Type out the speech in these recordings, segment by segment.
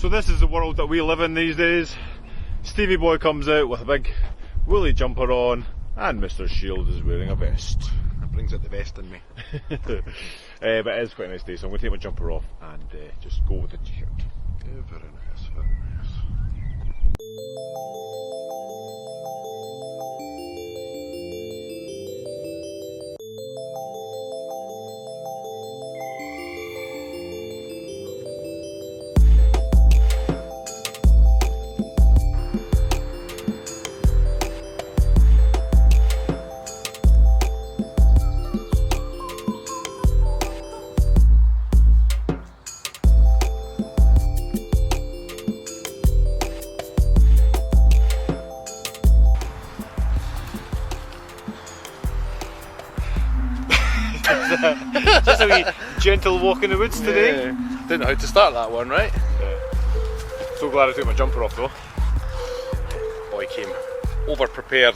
So this is the world that we live in these days. Stevie Boy comes out with a big woolly jumper on, and Mr. Shield is wearing a vest. That brings out the vest in me. But it is quite a nice day, so I'm going to take my jumper off and just go with the t-shirt. Yeah, very nice, very nice. Just a wee gentle walk in the woods today. Yeah. Didn't know how to start that one, right? So glad I took my jumper off though. Boy came over prepared.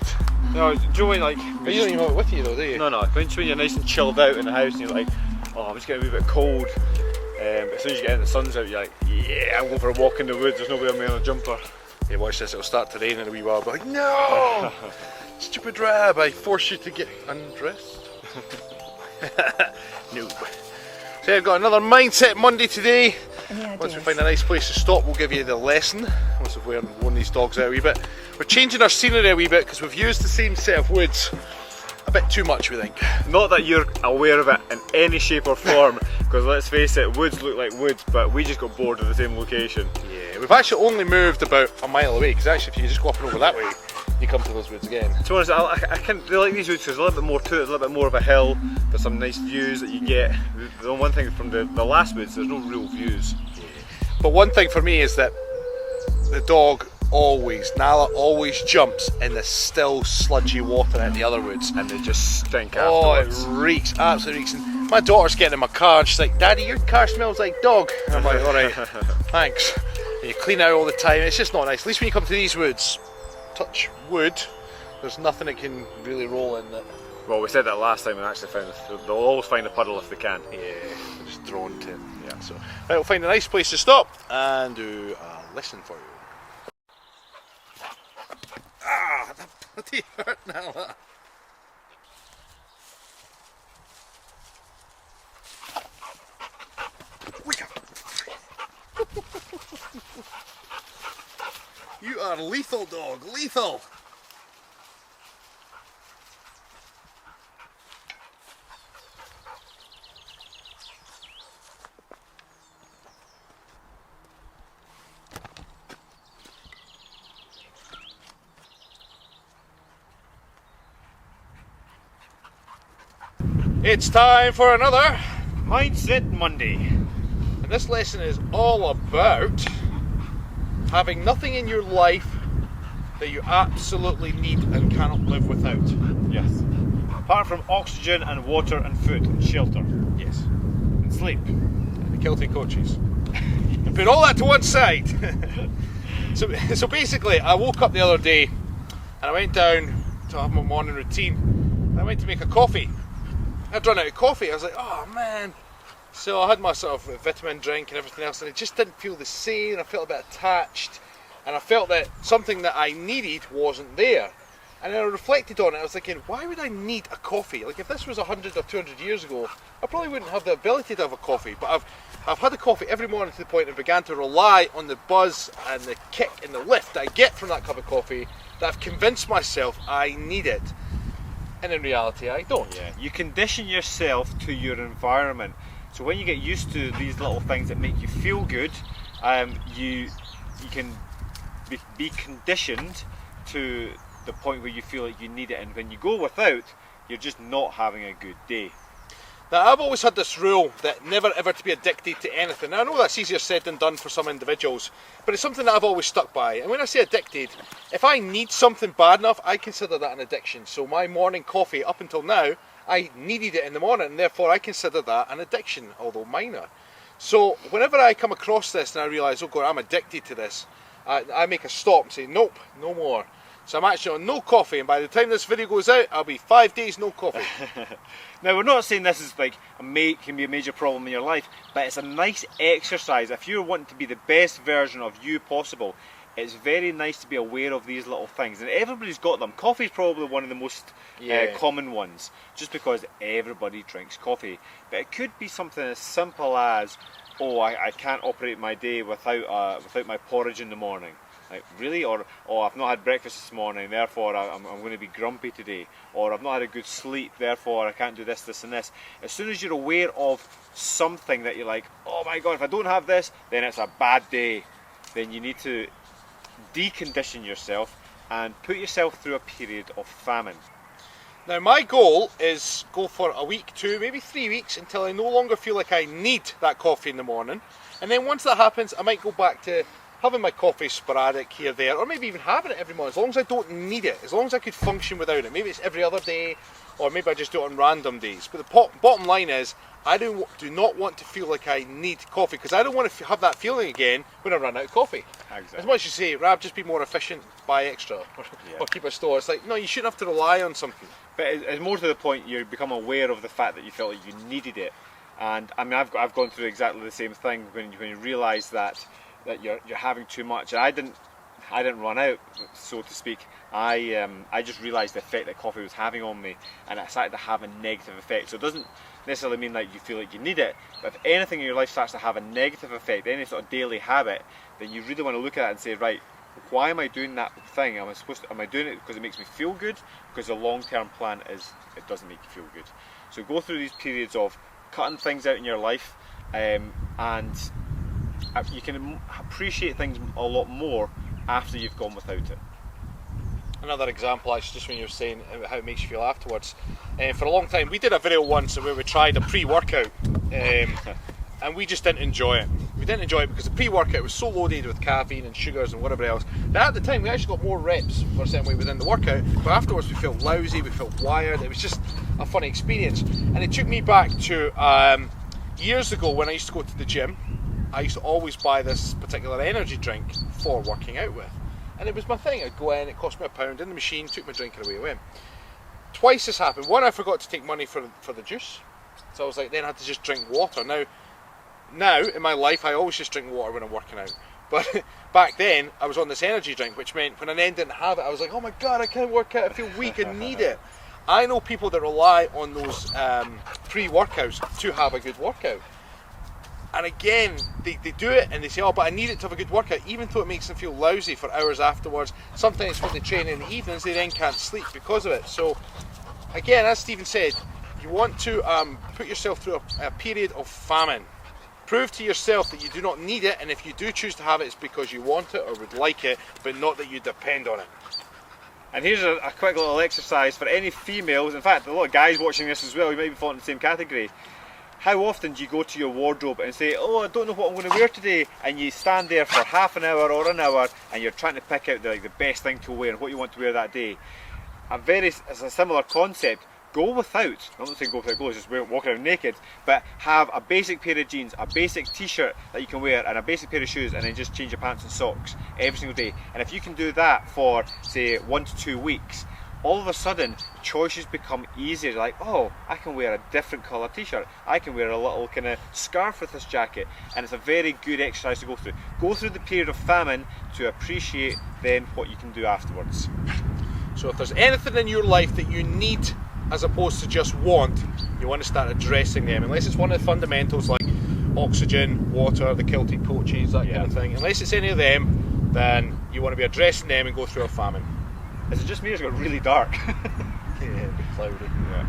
No, do you know when, like, But you don't even have it with you though, do you? No, when you're nice and chilled out in the house and you're like, oh, I'm just getting a wee bit cold. But as soon as you get in, the sun's out, you're like, yeah, I'm going for a walk in the woods, there's no way I'm wearing a jumper. Yeah, watch this, it'll start to rain in a wee while, I'll be like, no! Stupid Rab, I force you to get undressed. No. So I've got another Mindset Monday today. Yeah, Once we find a nice place to stop, we'll give you the lesson. Once we've worn these dogs out a wee bit. We're changing our scenery a wee bit because we've used the same set of woods a bit too much, we think. Not that you're aware of it in any shape or form, because let's face it, woods look like woods, but we just got bored of the same location. Yeah, we've actually only moved about a mile away, because actually if you just go up and over that way, you come to those woods again. To be honest, I really like these woods because there's a little bit more to it, there's a little bit more of a hill, there's some nice views that you get. The one thing from the last woods, there's no real views. Yeah. But one thing for me is that the dog Nala always jumps in the still sludgy water at the other woods. And they just stink Oh, afterwards. it reeks, absolutely reeks. And my daughter's getting in my car and she's like, Daddy, your car smells like dog. And I'm like, alright, thanks. And you clean out all the time, it's just not nice. At least when you come to these woods, touch wood, there's nothing that can really roll in it. Well, we said that last time and actually found they'll always find a puddle if they can. Yeah, they're just drawn to it. Yeah, so right, we'll find a nice place to stop and do a lesson for you. Ah, that bloody hurt now. You are lethal, dog, lethal. It's time for another Mindset Monday. And this lesson is all about having nothing in your life that you absolutely need and cannot live without. Yes. Apart from oxygen and water and food and shelter. Yes. And sleep. And the Kilted coaches. And put all that to one side. So basically, I woke up the other day and I went down to have my morning routine. And I went to make a coffee. I'd run out of coffee. I was like, oh man. So I had my sort of vitamin drink and everything else, and it just didn't feel the same. I felt a bit attached, and I felt that something that I needed wasn't there. And then I reflected on it. I was thinking, why would I need a coffee? Like if this was 100 or 200 years ago, I probably wouldn't have the ability to have a coffee. But I've had a coffee every morning to the point I began to rely on the buzz and the kick and the lift that I get from that cup of coffee, that I've convinced myself I need it. And in reality, I don't. Yeah. You condition yourself to your environment. So when you get used to these little things that make you feel good, you can be conditioned to the point where you feel like you need it, and when you go without, you're just not having a good day. Now, I've always had this rule that never ever to be addicted to anything. Now, I know that's easier said than done for some individuals, but it's something that I've always stuck by. And when I say addicted, if I need something bad enough, I consider that an addiction. So my morning coffee, up until now, I needed it in the morning, and therefore I consider that an addiction, although minor. So whenever I come across this and I realise, oh God, I'm addicted to this, I make a stop and say, nope, no more. So I'm actually on no coffee, and by the time this video goes out, I'll be 5 days no coffee. Now, we're not saying this is like can be a major problem in your life, but it's a nice exercise. If you're wanting to be the best version of you possible, it's very nice to be aware of these little things. And everybody's got them. Coffee's probably one of the most common ones, just because everybody drinks coffee. But it could be something as simple as, oh, I can't operate my day without my porridge in the morning. Like, really? Or, oh, I've not had breakfast this morning, therefore I'm going to be grumpy today. Or I've not had a good sleep, therefore I can't do this, this and this. As soon as you're aware of something that you're like, oh my God, if I don't have this, then it's a bad day. Then you need to decondition yourself and put yourself through a period of famine. Now my goal is go for a week, 2, maybe 3 weeks, until I no longer feel like I need that coffee in the morning. And then once that happens, I might go back to having my coffee sporadic here, there, or maybe even having it every morning, as long as I don't need it, as long as I could function without it. Maybe it's every other day, or maybe I just do it on random days. But the bottom line is, I do not want to feel like I need coffee, because I don't want to have that feeling again when I run out of coffee. Exactly. As much as you say, Rab, just be more efficient, buy extra, or keep a store. It's like, no, you shouldn't have to rely on something. But it's more to the point, you become aware of the fact that you felt like you needed it. And I mean, I've gone through exactly the same thing when you realise that you're having too much. And I didn't run out, so to speak. I just realised the effect that coffee was having on me, and it started to have a negative effect. So it doesn't necessarily mean that you feel like you need it, but if anything in your life starts to have a negative effect, any sort of daily habit, then you really want to look at it and say, right, why am I doing that thing? Am I doing it because it makes me feel good? Because the long-term plan is it doesn't make you feel good. So go through these periods of cutting things out in your life, and you can appreciate things a lot more after you've gone without it. Another example, actually, just when you were saying how it makes you feel afterwards. For a long time, we did a video once where we tried a pre-workout, and we just didn't enjoy it. We didn't enjoy it because the pre-workout was so loaded with caffeine and sugars and whatever else that at the time we actually got more reps for a certain way within the workout, but afterwards we felt lousy, we felt wired. It was just a funny experience, and it took me back to years ago when I used to go to the gym. I used to always buy this particular energy drink for working out with, and it was my thing. I'd go in, it cost me £1 in the machine, took my drink and away I went. Twice this happened. One, I forgot to take money for the juice, so I was like, then I had to just drink water. Now in my life I always just drink water when I'm working out, but back then I was on this energy drink, which meant when I then didn't have it, I was like, oh my God, I can't work out, I feel weak, I need it. I know people that rely on those pre-workouts to have a good workout. And again, they do it and they say, oh, but I need it to have a good workout, even though it makes them feel lousy for hours afterwards. Sometimes when they train in the evenings, they then can't sleep because of it. So again, as Stephen said, you want to put yourself through a period of famine. Prove to yourself that you do not need it, and if you do choose to have it, it's because you want it or would like it, but not that you depend on it. And here's a quick little exercise for any females. In fact, a lot of guys watching this as well, you might be falling in the same category. How often do you go to your wardrobe and say, oh, I don't know what I'm going to wear today, and you stand there for half an hour or an hour and you're trying to pick out the best thing to wear and what you want to wear that day? It's a similar concept. Go without, I'm not saying go without clothes, just walk around naked, but have a basic pair of jeans, a basic t-shirt that you can wear, and a basic pair of shoes, and then just change your pants and socks every single day. And if you can do that for, say, 1 to 2 weeks, all of a sudden choices become easier. Like, oh, I can wear a different colour t-shirt, I can wear a little kind of scarf with this jacket, and it's a very good exercise to go through. Go through the period of famine to appreciate then what you can do afterwards. So if there's anything in your life that you need as opposed to just want, you want to start addressing them, unless it's one of the fundamentals like oxygen, water, the Kilted coaches, that kind of thing. Unless it's any of them, then you want to be addressing them and go through a famine. Is it just me or has it got really dark? Yeah, a bit cloudy. Yeah.